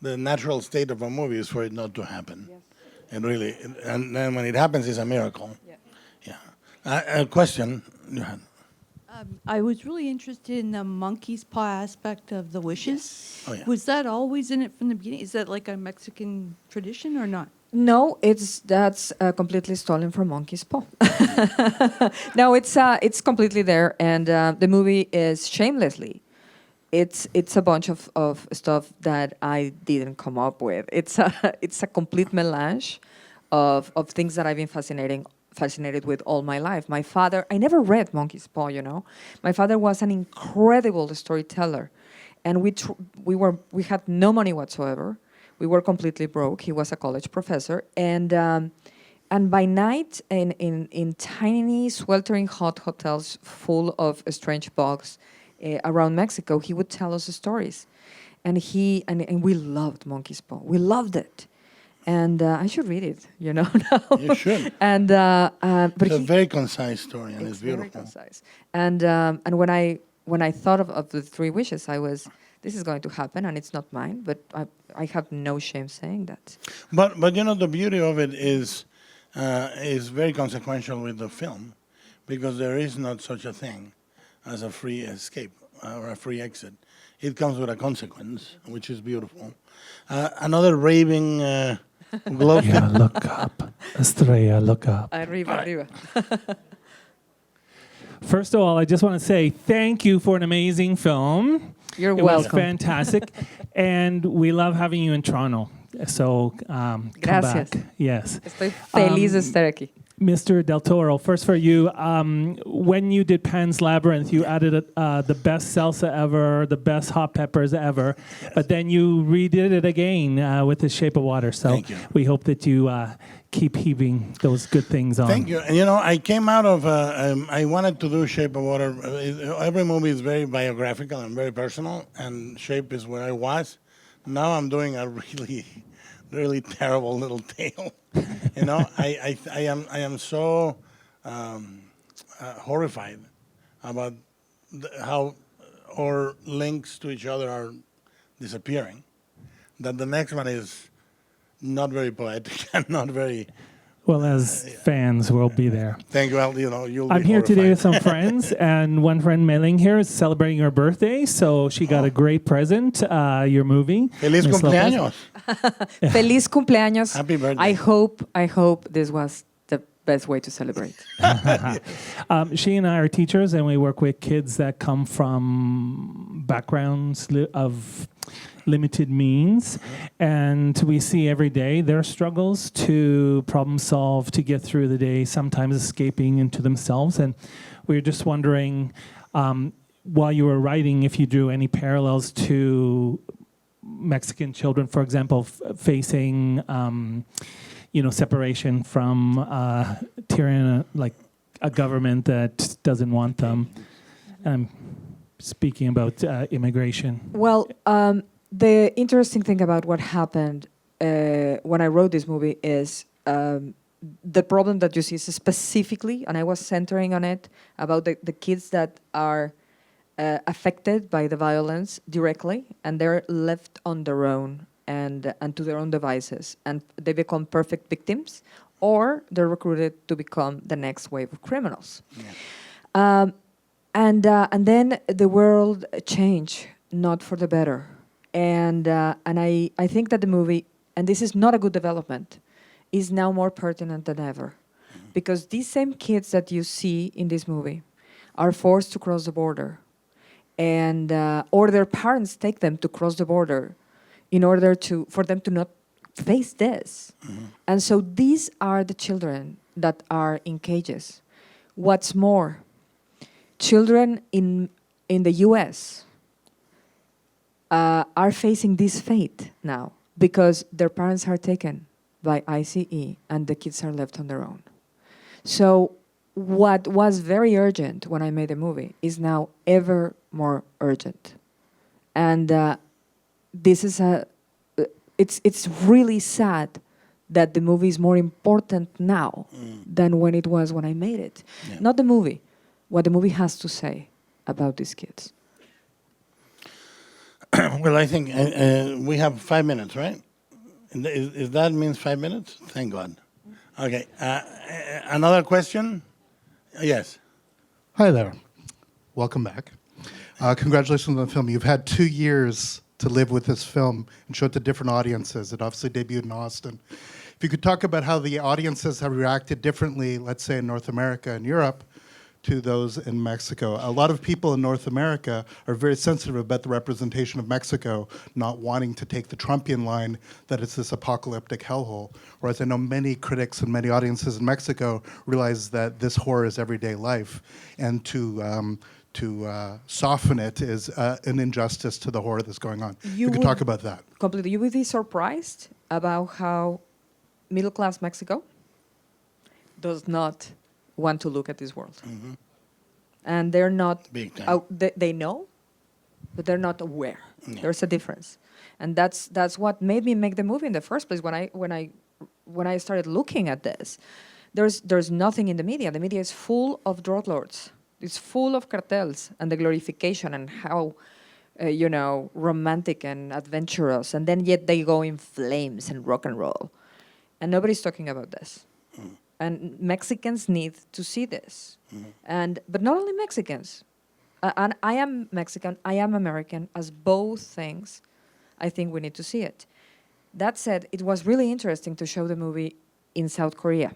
the natural state of a movie is for it not to happen. Yes. And really, and then when it happens, it's a miracle. Yeah. A question you had. I was really interested in the monkey's paw aspect of the wishes. Oh, yeah. Was that always in it from the beginning? Is that like a Mexican tradition or not? No, that's completely stolen from Monkey's Paw. No, it's completely there, and the movie is shamelessly. It's a bunch of stuff that I didn't come up with. It's a complete melange of things that I've been fascinating fascinated with all my life. My father, I never read Monkey's Paw, you know. My father was an incredible storyteller, and we had no money whatsoever. We were completely broke. He was a college professor, and by night in tiny, sweltering hot hotels full of strange bugs around Mexico, he would tell us stories, and we loved Monkey's Paw. We loved it. And I should read it, you know. Now. You should. And but It's a very concise story, and it's beautiful. very concise. And when I thought of the three wishes, this is going to happen, and it's not mine. But I have no shame saying that. But you know, the beauty of it is very consequential with the film, because there is not such a thing as a free escape or a free exit. It comes with a consequence, which is beautiful. Another raving globe. Yeah, look up. Estrella, look up. Arriba. First of all, I just want to say thank you for an amazing film. You're It was welcome. fantastic. And we love having you in Toronto. So come Gracias. back. Yes. Estoy feliz de estar aquí. Mr. Del Toro, first for you, when you did Pan's Labyrinth, you added the best salsa ever, the best hot peppers ever, but then you redid it again with The Shape of Water. So Thank you. we hope that you keep heaving those good things on. Thank you. And you know, I came out of, I wanted to do Shape of Water. Every movie is very biographical and very personal, and Shape is where I was. Now I'm doing a really terrible little tale. You know, I am so horrified about how our links to each other are disappearing, that the next one is not very poetic and not very. Well, as fans, we'll be there. Thank you. Well, you know, you'll. I'm be here today with horrified. some friends, and one friend, Mei-Ling, here is celebrating her birthday, so she got a great present, your movie. Feliz Miss Lopez. cumpleaños. Feliz cumpleaños. Happy birthday. I hope this was the best way to celebrate. She and I are teachers, and we work with kids that come from backgrounds of limited means, and we see every day their struggles to problem solve, to get through the day, sometimes escaping into themselves. And we were just wondering, while you were writing, if you drew any parallels to Mexican children, for example, facing separation from tyranny, like a government that doesn't want them. Speaking about immigration. Well, the interesting thing about what happened when I wrote this movie is the problem that you see is specifically, and I was centering on it, about the kids that are affected by the violence directly, and they're left on their own and to their own devices, and they become perfect victims, or they're recruited to become the next wave of criminals. Yeah. And then the world changed, not for the better. And I think that the movie, and this is not a good development, is now more pertinent than ever. Because these same kids that you see in this movie are forced to cross the border. And or their parents take them to cross the border in order for them to not face this. Mm-hmm. And so these are the children that are in cages. What's more, children in the U.S. Are facing this fate now because their parents are taken by ICE and the kids are left on their own. So what was very urgent when I made the movie is now ever more urgent. And this is it's really sad that the movie is more important now than when it was when I made it. Yeah. Not the movie, what the movie has to say about these kids. Well, I think we have 5 minutes, right? Is that means 5 minutes? Thank God. Okay. Another question? Yes. Hi there. Welcome back. Congratulations on the film. You've had 2 years to live with this film and show it to different audiences. It obviously debuted in Austin. If you could talk about how the audiences have reacted differently, let's say in North America and Europe, to those in Mexico. A lot of people in North America are very sensitive about the representation of Mexico, not wanting to take the Trumpian line that it's this apocalyptic hellhole. Whereas I know many critics and many audiences in Mexico realize that this horror is everyday life, and to soften it is an injustice to the horror that's going on. You could would talk about that. Completely. You would be surprised about how middle-class Mexico does not want to look at this world. Mm-hmm. And they're not, Big time. they know, but they're not aware. Yeah. There's a difference. And that's what made me make the movie in the first place. When I started looking at this, there's nothing in the media. The media is full of drug lords. It's full of cartels and the glorification and how, romantic and adventurous. And then yet they go in flames and rock and roll. And nobody's talking about this. Mm. And Mexicans need to see this. But not only Mexicans. And I am Mexican, I am American. As both things, I think we need to see it. That said, it was really interesting to show the movie in South Korea,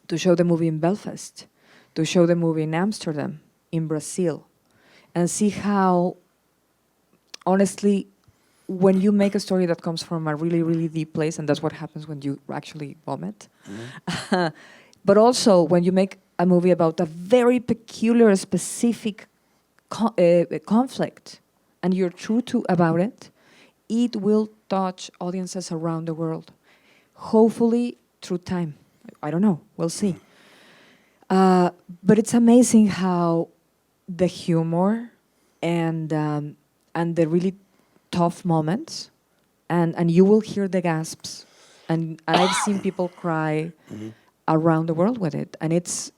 to show the movie in Belfast, to show the movie in Amsterdam, in Brazil, and see how, honestly, when you make a story that comes from a really, really deep place, and that's what happens when you actually vomit, but also when you make a movie about a very peculiar, specific conflict, and you're true about it, it will touch audiences around the world. Hopefully through time. I don't know. We'll see. But it's amazing how the humor and the really tough moments, and you will hear the gasps, and I've seen people cry around the world with it, and it's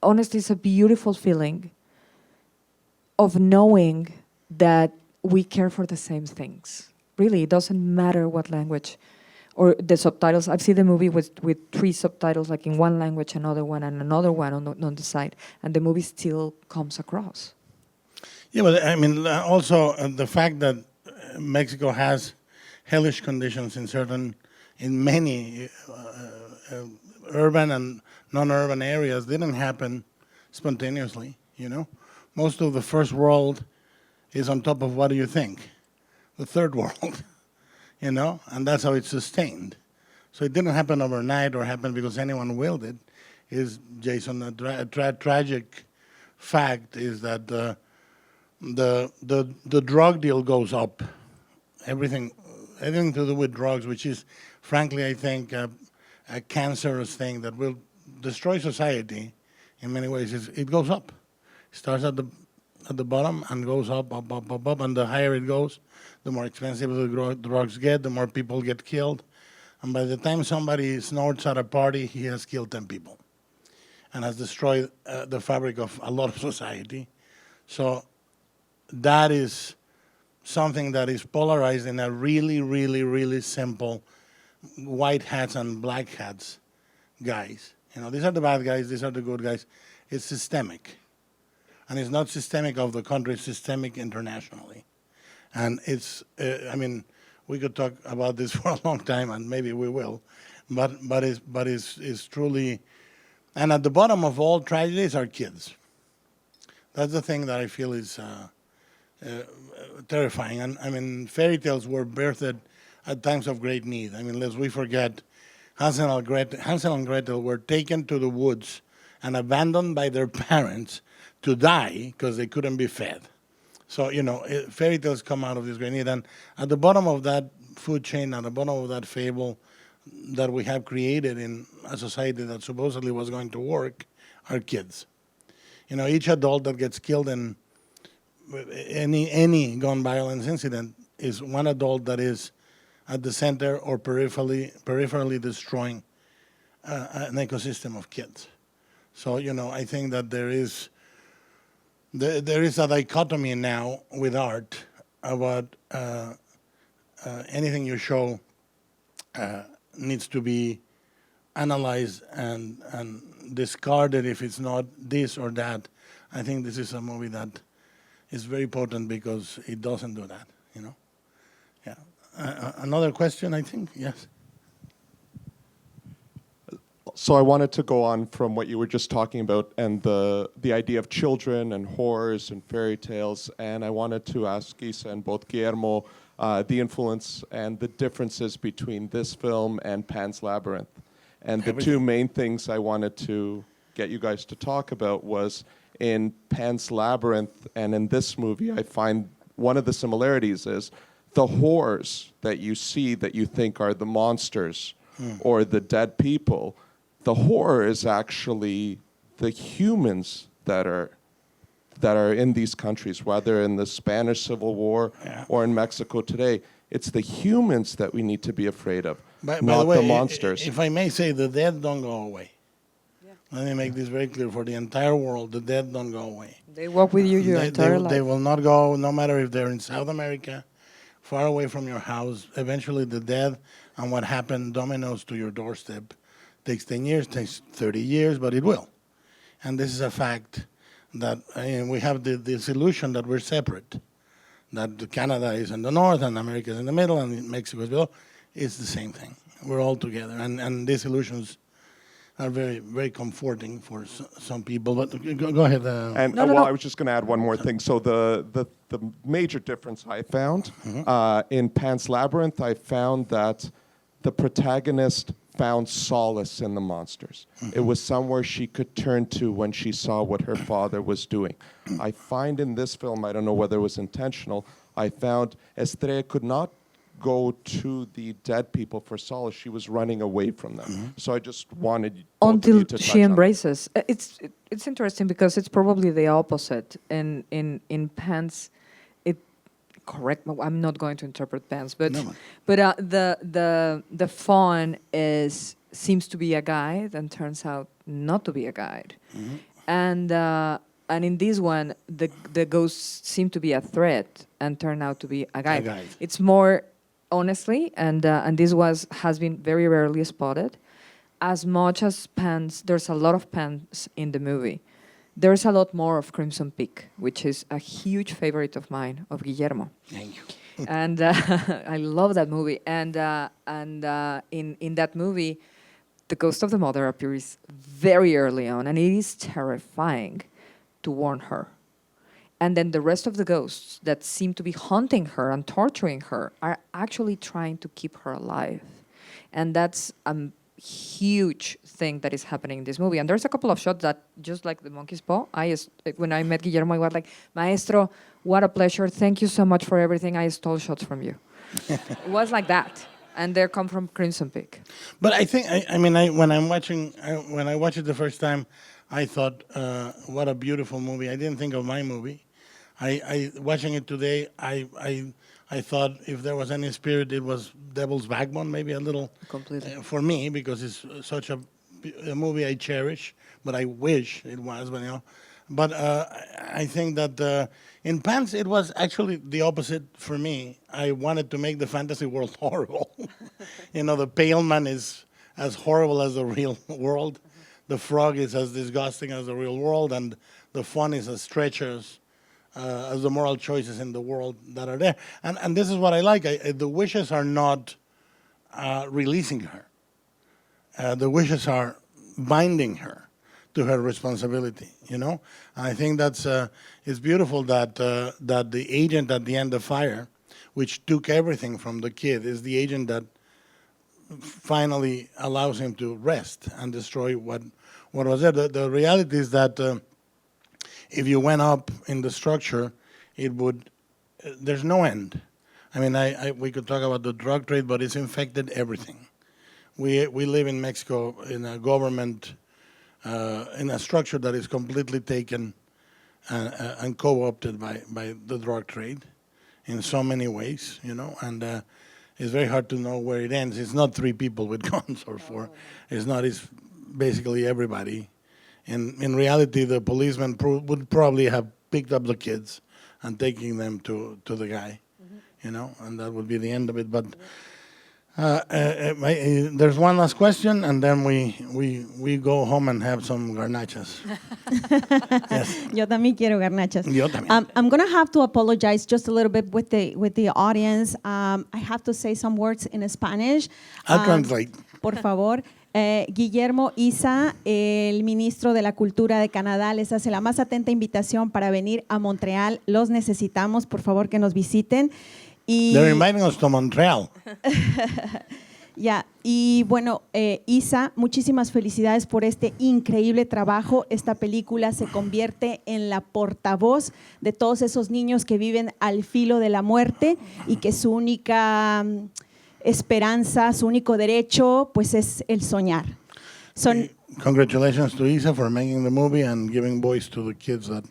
honestly, it's a beautiful feeling of knowing that we care for the same things. Really, it doesn't matter what language or the subtitles. I've seen the movie with 3 subtitles, like in one language, another one, and another one on the side, and the movie still comes across. Yeah, but I mean, also the fact that Mexico has hellish conditions in many urban and non-urban areas didn't happen spontaneously, Most of the first world is on top of, what do you think? The third world, and that's how it's sustained. So it didn't happen overnight or happen because anyone willed it. Is, Jason, a tragic fact is that the drug deal goes up. Everything to do with drugs, which is, frankly, I think, a cancerous thing that will destroy society in many ways. It goes up. It starts at the bottom and goes up, and the higher it goes, the more expensive the drugs get, the more people get killed. And by the time somebody snorts at a party, he has killed 10 people and has destroyed the fabric of a lot of society. So that is something that is polarized in a really, really, really simple white hats and black hats guys. These are the bad guys, these are the good guys. It's systemic. And it's not systemic of the country, it's systemic internationally. And it's, we could talk about this for a long time, and maybe we will, but it's truly, and at the bottom of all tragedies are kids. That's the thing that I feel is terrifying. And fairy tales were birthed at times of great need. Lest we forget, Hansel and Gretel were taken to the woods and abandoned by their parents to die because they couldn't be fed. So, fairy tales come out of this great need. And at the bottom of that food chain, at the bottom of that fable that we have created in a society that supposedly was going to work, are kids. Each adult that gets killed in any gun violence incident is one adult that is at the center or peripherally destroying an ecosystem of kids. So, I think that there is a dichotomy now with art about anything you show needs to be analyzed and discarded if it's not this or that. I think this is a movie that is very potent because it doesn't do that, Yeah. Another question, I think? Yes. so I wanted to go on from what you were just talking about and the idea of children and horrors and fairy tales, and I wanted to ask Issa and both Guillermo the influence and the differences between this film and Pan's Labyrinth. And the two main things I wanted to get you guys to talk about was in Pan's Labyrinth and in this movie, I find one of the similarities is the horrors that you see that you think are the monsters or the dead people. The horror is actually the humans that are in these countries, whether in the Spanish Civil War or in Mexico today. It's the humans that we need to be afraid of, By not the way, the monsters. If I may say, the dead don't go away. Let me make this very clear for the entire world: the dead don't go away. They walk with you your entire life. They will not go, no matter if they're in South America, far away from your house. Eventually, the dead and what happened dominoes to your doorstep. Takes 10 years, takes 30 years, but it will. And this is a fact that we have this illusion that we're separate, that Canada is in the north and America is in the middle and Mexico is below. It's the same thing. We're all together. And these illusions are very, very comforting for some people. But go ahead. I was just going to add one more thing. So the major difference I found in Pan's Labyrinth, I found that the protagonist found solace in the monsters. It was somewhere she could turn to when she saw what her father was doing. I find in this film, I don't know whether it was intentional, I found Estrella could not go to the dead people for solace. She was running away from them. So I just wanted both of you Until to she touch on embraces. It's interesting because it's probably the opposite. In Pan's, correct. I'm not going to interpret Pan's, but the fawn seems to be a guide and turns out not to be a guide, and in this one the ghosts seem to be a threat and turn out to be a guide. It's more honestly, and this has been very rarely spotted. As much as Pan's, there's a lot of Pan's in the movie. There's a lot more of Crimson Peak, which is a huge favorite of mine, of Guillermo. Thank you. And I love that movie. And in that movie, the ghost of the mother appears very early on, and it is terrifying to warn her. And then the rest of the ghosts that seem to be haunting her and torturing her are actually trying to keep her alive. And that's huge thing that is happening in this movie. And there's a couple of shots that, just like the monkey's paw, when I met Guillermo, I was like, Maestro, what a pleasure. Thank you so much for everything. I stole shots from you. It was like that. And they come from Crimson Peak. But I think, when I watched it the first time, I thought, what a beautiful movie. I didn't think of my movie. Watching it today, I thought if there was any spirit, it was Devil's Backbone, maybe a little. Completely. For me, because it's such a movie I cherish, but I wish it was, But I think that in Pan's, it was actually the opposite for me. I wanted to make the fantasy world horrible. The pale man is as horrible as the real world. The frog is as disgusting as the real world, and the fun is as treacherous as the moral choices in the world that are there. And this is what I like. The wishes are not releasing her. The wishes are binding her to her responsibility, And I think it's beautiful that the agent at the end of Fire, which took everything from the kid, is the agent that finally allows him to rest and destroy what was there. The reality is that if you went up in the structure, there's no end. We could talk about the drug trade, but it's infected everything. We live in Mexico in a government, in a structure that is completely taken and co-opted by the drug trade in so many ways, and it's very hard to know where it ends. It's not 3 people with guns or 4. It's basically everybody. In reality, the policeman would probably have picked up the kids and taking them to the guy, and that would be the end of it. But there's one last question, and then we go home and have some garnachas. Yes. Yo también quiero garnachas. Yo también. I'm going to have to apologize just a little bit with the audience. I have to say some words in Spanish. I'll translate. Por favor. Guillermo, Issa, el ministro de la Cultura de Canadá, les hace la más atenta invitación para venir a Montreal. Los necesitamos, por favor, que nos visiten. Y, They're inviting us to Montreal. ya, y bueno, Issa, muchísimas felicidades por este increíble trabajo. Esta película se convierte en la portavoz de todos esos niños que viven al filo de la muerte y que su única esperanza, su único derecho, pues es el soñar. Congratulations to Issa for making the movie and giving voice to the kids that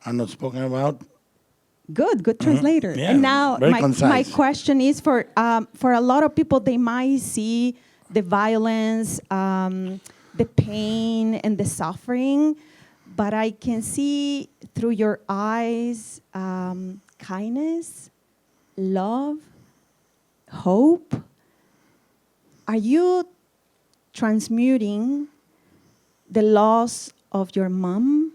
are not spoken about. Good translator. Yeah, and now very my concise. question is for a lot of people, they might see the violence, the pain, and the suffering, but I can see through your eyes kindness, love, hope. Are you transmuting the loss of your mom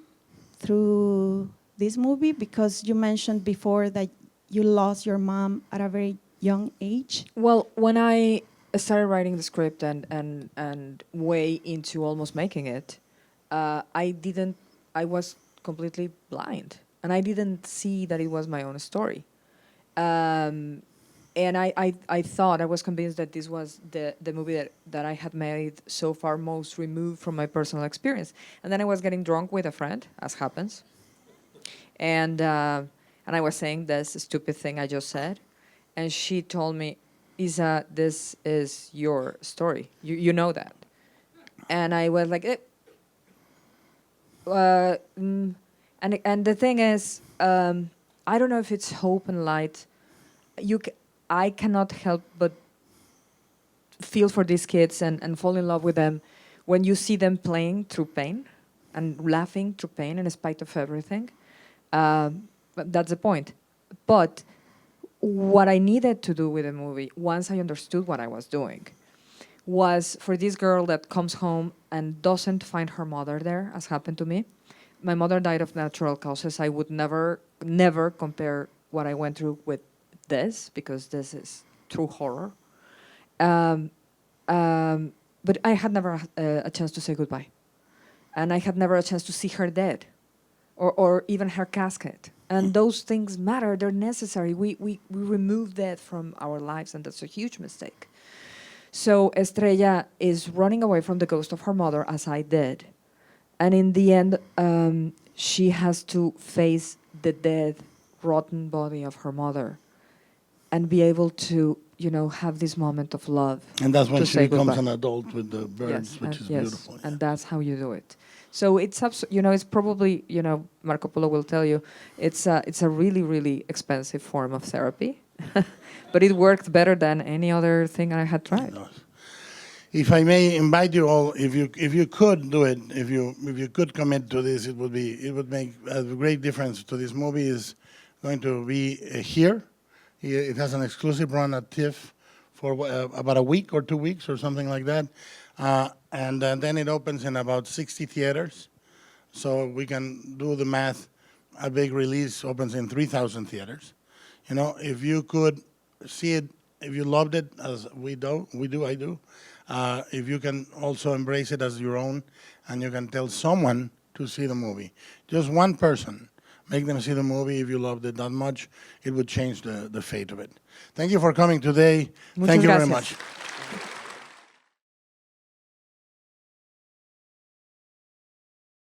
through this movie? Because you mentioned before that you lost your mom at a very young age. Well, when I started writing the script and way into almost making it, I was completely blind, and I didn't see that it was my own story. And I thought, I was convinced that this was the movie that I had made so far most removed from my personal experience. And then I was getting drunk with a friend, as happens. And I was saying this stupid thing I just said. And she told me, Isa, this is your story. You know that. And I was like, and the thing is, I don't know if it's hope and light. I cannot help but feel for these kids and fall in love with them when you see them playing through pain and laughing through pain in spite of everything. But that's the point. But what I needed to do with the movie, once I understood what I was doing, was for this girl that comes home and doesn't find her mother there, as happened to me. My mother died of natural causes. I would never compare what I went through with this, because this is true horror. But I had never a chance to say goodbye. And I had never a chance to see her dead, or even her casket. And those things matter, they're necessary. We remove death from our lives, and that's a huge mistake. So Estrella is running away from the ghost of her mother, as I did. And in the end, she has to face the dead, rotten body of her mother and be able to, have this moment of love. And that's when to she say becomes goodbye. an adult with the birds, which is beautiful. Yeah. And that's how you do it. So it's it's probably, Marco Polo will tell you, it's a really, really expensive form of therapy, but it worked better than any other thing I had tried. If I may invite you all, if you could do it, if you could commit to this, it would make a great difference to this movie. Is going to be here. It has an exclusive run at TIFF for about a week or 2 weeks or something like that. And then it opens in about 60 theaters. So we can do the math. A big release opens in 3,000 theaters. If you could see it, if you loved it, as I do, if you can also embrace it as your own, and you can tell someone to see the movie, just one person, make them see the movie. If you loved it that much, it would change the fate of it. Thank you for coming today. Muchas Thank you very gracias. much.